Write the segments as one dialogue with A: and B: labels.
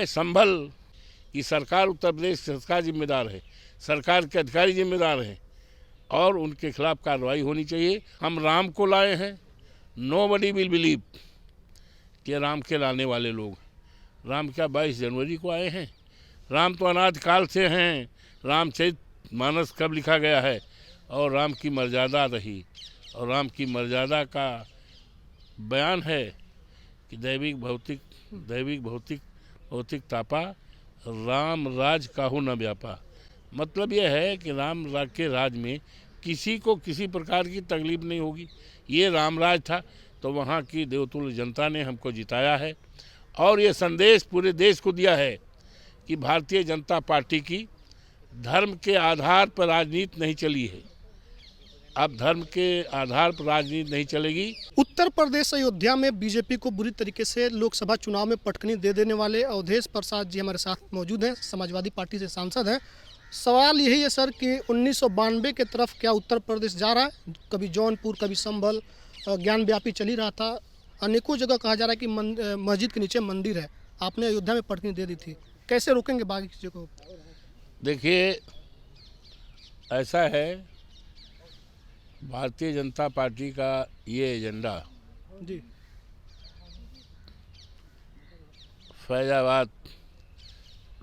A: संभल की सरकार, उत्तर प्रदेश सरकार जिम्मेदार है, सरकार के अधिकारी जिम्मेदार हैं और उनके खिलाफ कार्रवाई होनी चाहिए। हम राम को लाए हैं, नोबडी विल बिलीव कि राम के लाने वाले लोग। राम क्या 22 जनवरी को आए हैं? राम तो अनाद काल से हैं। रामचरित मानस कब लिखा गया है और राम की मर्यादा रही, और राम की मर्यादा का बयान है कि दैविक भौतिक तापा, राम राज काहू न व्यापा। मतलब यह है कि राम के राज में किसी को किसी प्रकार की तकलीफ नहीं होगी। ये राम राज था, तो वहाँ की देवतुल्य जनता ने हमको जिताया है और ये संदेश पूरे देश को दिया है कि भारतीय जनता पार्टी की धर्म के आधार पर राजनीति नहीं चली है। अब धर्म के आधार पर राजनीति नहीं चलेगी।
B: उत्तर प्रदेश अयोध्या में बीजेपी को बुरी तरीके से लोकसभा चुनाव में पटकनी दे देने वाले अवधेश प्रसाद जी हमारे साथ मौजूद हैं, समाजवादी पार्टी से सांसद हैं। सवाल यही है सर कि 1992 के तरफ क्या उत्तर प्रदेश जा रहा है? कभी जौनपुर, कभी संभल, ज्ञान व्यापी चल ही रहा था। अनेकों जगह कहा जा रहा है कि मस्जिद के नीचे मंदिर है। आपने अयोध्या में पटकनी दे दी थी, कैसे रोकेंगे बाकी चीज़ों को?
A: देखिए, ऐसा है, भारतीय जनता पार्टी का ये एजेंडा
B: जी
A: फैजाबाद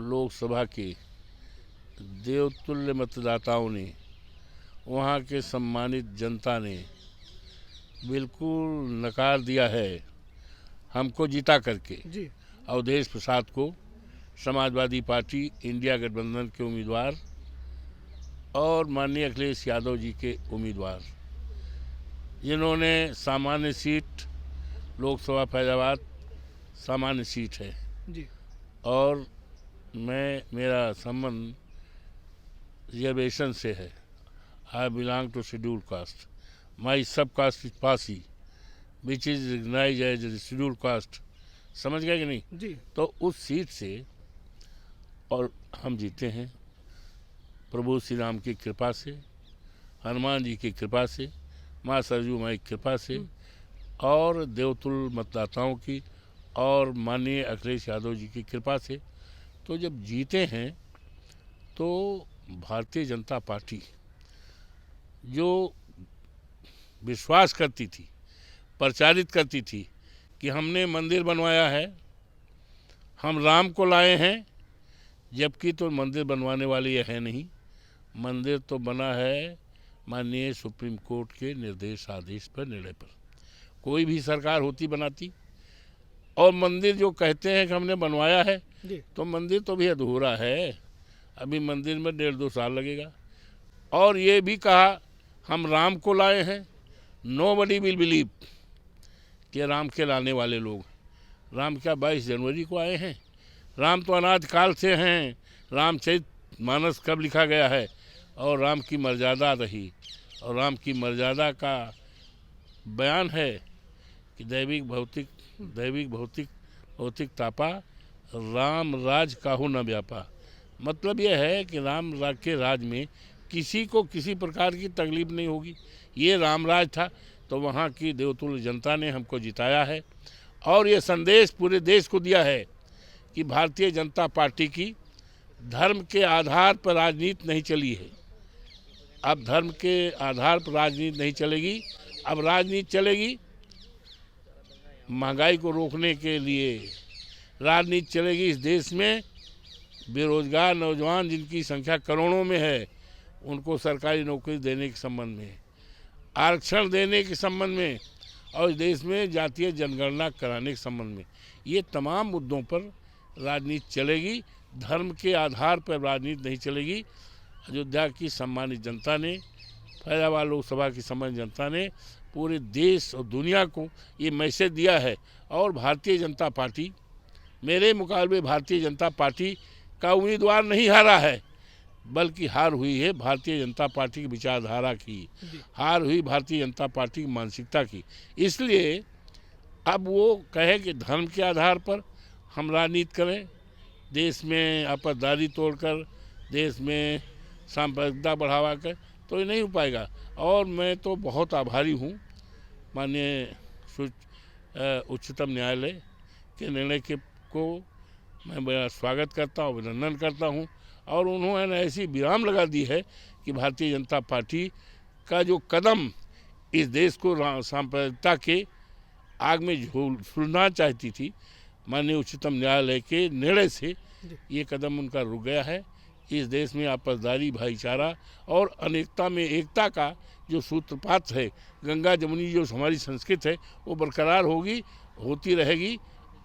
A: लोकसभा के देवतुल्य मतदाताओं ने, वहाँ के सम्मानित जनता ने बिल्कुल नकार दिया है। हमको जिता करके
B: जी
A: अवधेश प्रसाद को समाजवादी पार्टी इंडिया गठबंधन के उम्मीदवार और माननीय अखिलेश यादव जी के उम्मीदवार, जिन्होंने सामान्य सीट, लोकसभा फैजाबाद सामान्य सीट है
B: जी
A: और मेरा संबंध रिजर्वेशन से है। I belong to schedule caste, my sub caste is Pasi which is recognise as schedule caste. समझ गए कि नहीं?
B: जी
A: तो उस सीट से और हम जीते हैं प्रभु श्री राम की कृपा से, हनुमान जी की कृपा से, माँ सरजू माई की कृपा से और देवतुल्य मतदाताओं की और माननीय अखिलेश यादव जी की कृपा से। तो जब जीते हैं तो भारतीय जनता पार्टी जो विश्वास करती थी, प्रचारित करती थी कि हमने मंदिर बनवाया है, हम राम को लाए हैं, जबकि तो मंदिर बनवाने वाले ये है नहीं। मंदिर तो बना है माननीय सुप्रीम कोर्ट के निर्देश आदेश पर, निर्णय पर। कोई भी सरकार होती बनाती। और मंदिर जो कहते हैं कि हमने बनवाया है, तो मंदिर तो भी अधूरा है, अभी मंदिर में 1.5-2 साल लगेगा। और ये भी कहा हम राम को लाए हैं, नोबडी विल बिलीव कि राम के लाने वाले लोग। राम क्या 22 जनवरी को आए हैं? राम तो अनाद काल से हैं। रामचरित मानस कब लिखा गया है और राम की मर्यादा रही, और राम की मर्यादा का बयान है कि दैविक भौतिक तापा, राम राज काहू न व्यापा। मतलब यह है कि राम के राज में किसी को किसी प्रकार की तकलीफ नहीं होगी। ये राम राज था, तो वहाँ की देवतुल्य जनता ने हमको जिताया है और ये संदेश पूरे देश को दिया है कि भारतीय जनता पार्टी की धर्म के आधार पर राजनीति नहीं चली है। अब धर्म के आधार पर राजनीति नहीं चलेगी। अब राजनीति चलेगी महंगाई को रोकने के लिए। राजनीति चलेगी इस देश में बेरोजगार नौजवान जिनकी संख्या करोड़ों में है, उनको सरकारी नौकरी देने के संबंध में, आरक्षण देने के संबंध में और इस देश में जातीय जनगणना कराने के संबंध में। ये तमाम मुद्दों पर राजनीति चलेगी, धर्म के आधार पर राजनीति नहीं चलेगी। अयोध्या की सम्मानित जनता ने, फैजाबाद लोकसभा की सम्मानित जनता ने पूरे देश और दुनिया को ये मैसेज दिया है। और भारतीय जनता पार्टी, मेरे मुकाबले भारतीय जनता पार्टी का उम्मीदवार नहीं हारा है, बल्कि हार हुई है भारतीय जनता पार्टी की विचारधारा की, हार हुई भारतीय जनता पार्टी की मानसिकता की। इसलिए अब वो कहे कि धर्म के आधार पर हम राजनीति करें, देश में आपसदारी तोड़कर, देश में सांप्रदायिकता बढ़ावा कर, तो ये नहीं हो पाएगा। और मैं तो बहुत आभारी हूँ माननीय उच्चतम न्यायालय के निर्णय को मैं बड़ा स्वागत करता हूँ, अभिनंदन करता हूँ। और उन्होंने ऐसी विराम लगा दी है कि भारतीय जनता पार्टी का जो कदम इस देश को सांप्रदायिकता के आग में झुलना चाहती थी, माननीय उच्चतम न्यायालय के निर्णय से ये कदम उनका रुक गया है। इस देश में आपसदारी, भाईचारा और अनेकता में एकता का जो सूत्रपात है, गंगा जमुनी जो हमारी संस्कृति है, वो बरकरार होगी, होती रहेगी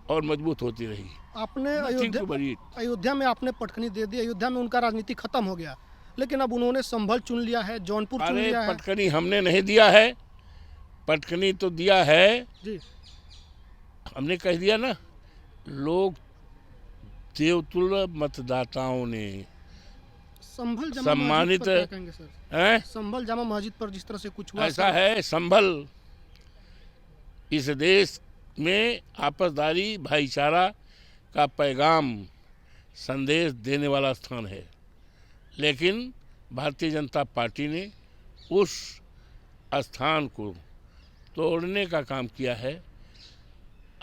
A: और मजबूत होती रहेगी।
B: आपने
A: ठीक तो बड़ी
B: अयोध्या में आपने पटकनी दे दी, अयोध्या में उनका राजनीति खत्म हो गया, लेकिन अब उन्होंने संभल चुन लिया है, जौनपुर चुन लिया है।
A: पटकनी हमने नहीं दिया है, पटकनी तो दिया है
B: जी,
A: हमने कह दिया ना, लोग देवतुल्य मतदाताओं ने
B: संभल जामा
A: सम्मानित
B: मस्जिद पर क्या कहेंगे सर?
A: है।
B: संभल जामा मस्जिद पर जिस तरह से कुछ हुआ
A: ऐसा है, संभल इस देश में आपसदारी, भाईचारा का पैगाम संदेश देने वाला स्थान है, लेकिन भारतीय जनता पार्टी ने उस स्थान को तोड़ने का काम किया है,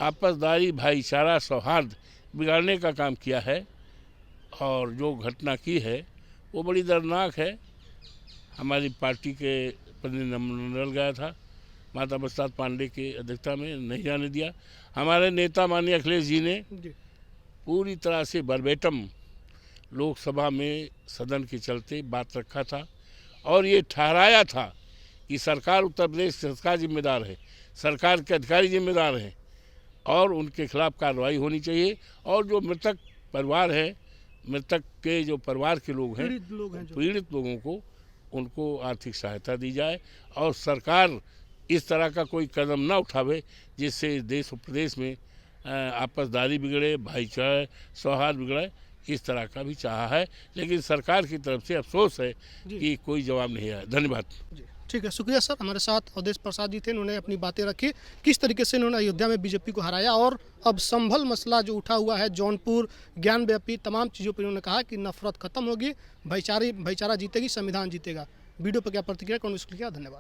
A: आपसदारी, भाईचारा, सौहार्द बिगाड़ने का काम किया है। और जो घटना की है वो बड़ी दर्दनाक है। हमारी पार्टी के प्रतिनिधिमंडल गया था, माता प्रसाद पांडे की अध्यक्षता में, नहीं जाने दिया। हमारे नेता माननीय अखिलेश जी ने
B: जी,
A: पूरी तरह से वर्बेटम लोकसभा में सदन के चलते बात रखा था और ये ठहराया था कि सरकार, उत्तर प्रदेश सरकार जिम्मेदार है, सरकार के अधिकारी जिम्मेदार हैं और उनके खिलाफ कार्रवाई होनी चाहिए। और जो मृतक परिवार है, मृतक के जो परिवार के लोग हैं, पीड़ित लोगों को, उनको आर्थिक सहायता दी जाए और सरकार इस तरह का कोई कदम ना उठावे जिससे इस देश और प्रदेश में आपसदारी बिगड़े, भाईचारा, सौहार्द बिगड़े। इस तरह का भी चाहा है, लेकिन सरकार की तरफ से अफसोस है कि कोई जवाब नहीं आया। धन्यवाद।
B: ठीक है, शुक्रिया सर। हमारे साथ अवधेश प्रसाद जी थे, उन्होंने अपनी बातें रखी, किस तरीके से उन्होंने अयोध्या में बीजेपी को हराया और अब संभल मसला जो उठा हुआ है, जौनपुर, ज्ञान व्यापी, तमाम चीज़ों पर उन्होंने कहा कि नफरत खत्म होगी, भाईचारा जीतेगी, संविधान जीतेगा। वीडियो पर क्या प्रतिक्रिया, कौन इसको लिखा? धन्यवाद।